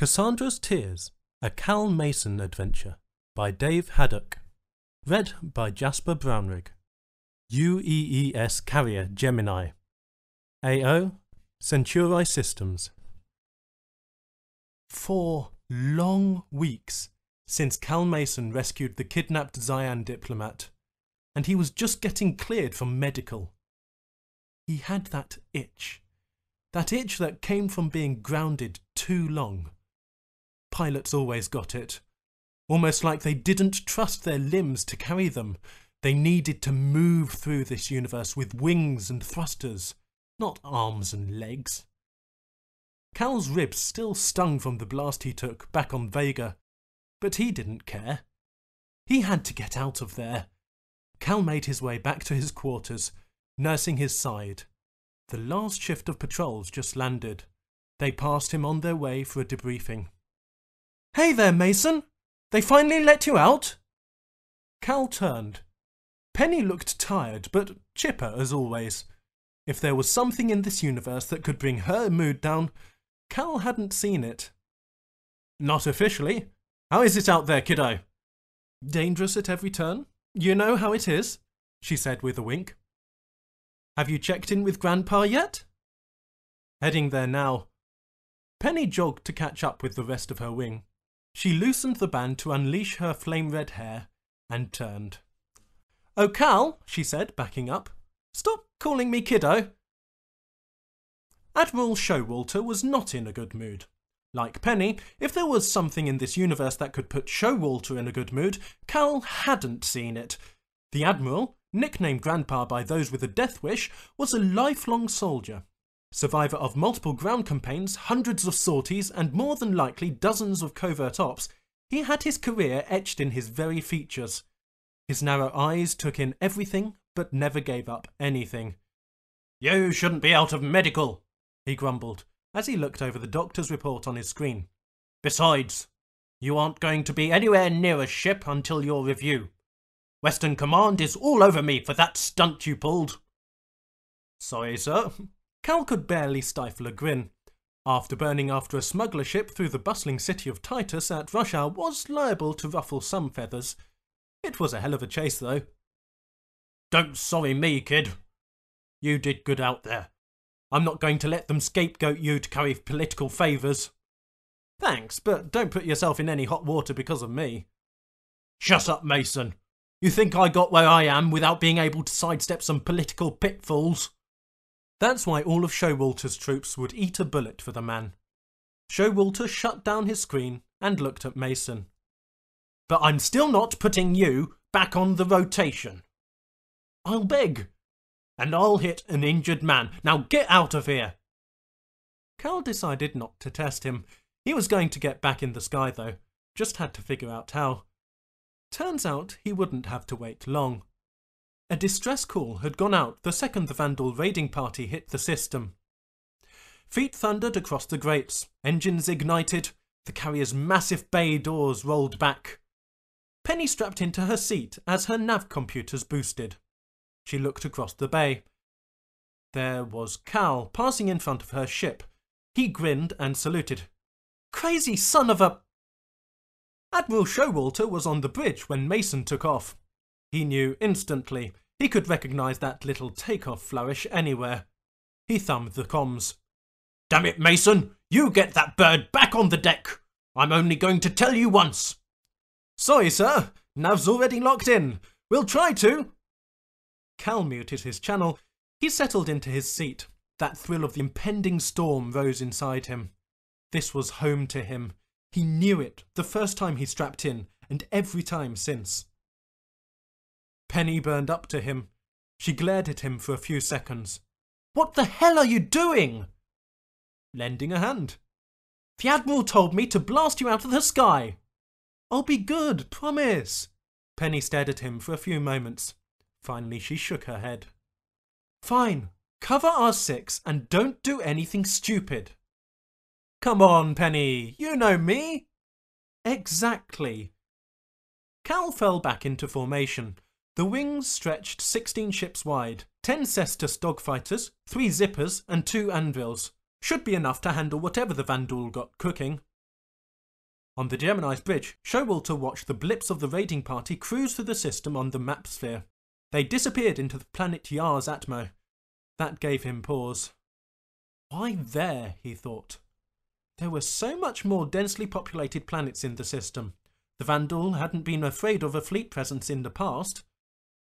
Cassandra's Tears, a Cal Mason adventure by Dave Haddock. Read by Jasper Brownrigg. UEES Carrier Gemini. AO Centauri Systems. 4 long weeks since Cal Mason rescued the kidnapped Xian diplomat, and he was just getting cleared from medical. He had that itch that came from being grounded too long. Pilots always got it. Almost like they didn't trust their limbs to carry them. They needed to move through this universe with wings and thrusters, not arms and legs. Cal's ribs still stung from the blast he took back on Vega, but he didn't care. He had to get out of there. Cal made his way back to his quarters, nursing his side. The last shift of patrols just landed. They passed him on their way for a debriefing. "Hey there, Mason! They finally let you out?" Cal turned. Penny looked tired, but chipper as always. If there was something in this universe that could bring her mood down, Cal hadn't seen it. "Not officially. How is it out there, kiddo?" "Dangerous at every turn. You know how it is," she said with a wink. "Have you checked in with Grandpa yet?" Heading there now. Penny jogged to catch up with the rest of her wing. She loosened the band to unleash her flame-red hair and turned. "Oh, Cal," she said, backing up. "Stop calling me kiddo." Admiral Showalter was not in a good mood. Like Penny, if there was something in this universe that could put Showalter in a good mood, Cal hadn't seen it. The Admiral, nicknamed Grandpa by those with a death wish, was a lifelong soldier. Survivor of multiple ground campaigns, hundreds of sorties, and more than likely dozens of covert ops, he had his career etched in his very features. His narrow eyes took in everything, but never gave up anything. "You shouldn't be out of medical," he grumbled, as he looked over the doctor's report on his screen. "Besides, you aren't going to be anywhere near a ship until your review. Western Command is all over me for that stunt you pulled." "Sorry, sir." Cal could barely stifle a grin. Afterburning after a smuggler ship through the bustling city of Titus at rush hour was liable to ruffle some feathers. It was a hell of a chase, though. "Don't sorry me, kid. You did good out there. I'm not going to let them scapegoat you to carry political favours." "Thanks, but don't put yourself in any hot water because of me." "Shut up, Mason. You think I got where I am without being able to sidestep some political pitfalls?" That's why all of Showalter's troops would eat a bullet for the man. Showalter shut down his screen and looked at Mason. "But I'm still not putting you back on the rotation." "I'll beg. And I'll hit an injured man. Now get out of here." Cal decided not to test him. He was going to get back in the sky though, just had to figure out how. Turns out he wouldn't have to wait long. A distress call had gone out the second the Vandal raiding party hit the system. Feet thundered across the grates, engines ignited, the carrier's massive bay doors rolled back. Penny strapped into her seat as her nav computers boosted. She looked across the bay. There was Cal passing in front of her ship. He grinned and saluted. "Crazy son of a—" Admiral Showalter was on the bridge when Mason took off. He knew instantly. He could recognise that little takeoff flourish anywhere. He thumbed the comms. "Damn it, Mason! You get that bird back on the deck! I'm only going to tell you once." "Sorry, sir. Nav's already locked in. We'll try to." Cal muted his channel. He settled into his seat. That thrill of the impending storm rose inside him. This was home to him. He knew it the first time he strapped in, and every time since. Penny burned up to him. She glared at him for a few seconds. "What the hell are you doing?" "Lending a hand." "The Admiral told me to blast you out of the sky." "I'll be good, promise." Penny stared at him for a few moments. Finally she shook her head. "Fine. Cover R6 and don't do anything stupid." "Come on, Penny. You know me." "Exactly." Cal fell back into formation. The wings stretched 16 ships wide, 10 Cestus dogfighters, 3 zippers and 2 anvils. Should be enough to handle whatever the Vandal got cooking. On the Gemini's bridge, Showalter watched the blips of the raiding party cruise through the system on the map sphere. They disappeared into the planet Yar's atmo. That gave him pause. Why there, he thought. There were so much more densely populated planets in the system. The Vandal hadn't been afraid of a fleet presence in the past.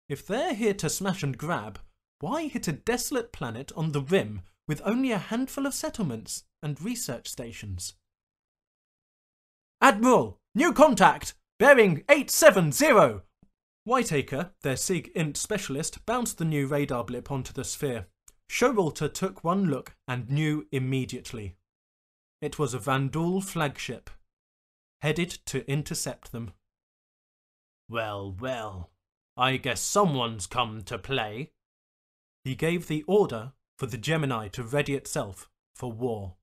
If they're here to smash and grab, why hit a desolate planet on the rim with only a handful of settlements and research stations? Admiral! New contact! Bearing 870! Whiteacre, their SIG-INT specialist, bounced the new radar blip onto the sphere. Showalter took one look and knew immediately. It was a Vandal flagship, headed to intercept them. Well, well, I guess someone's come to play. He gave the order for the Gemini to ready itself for war.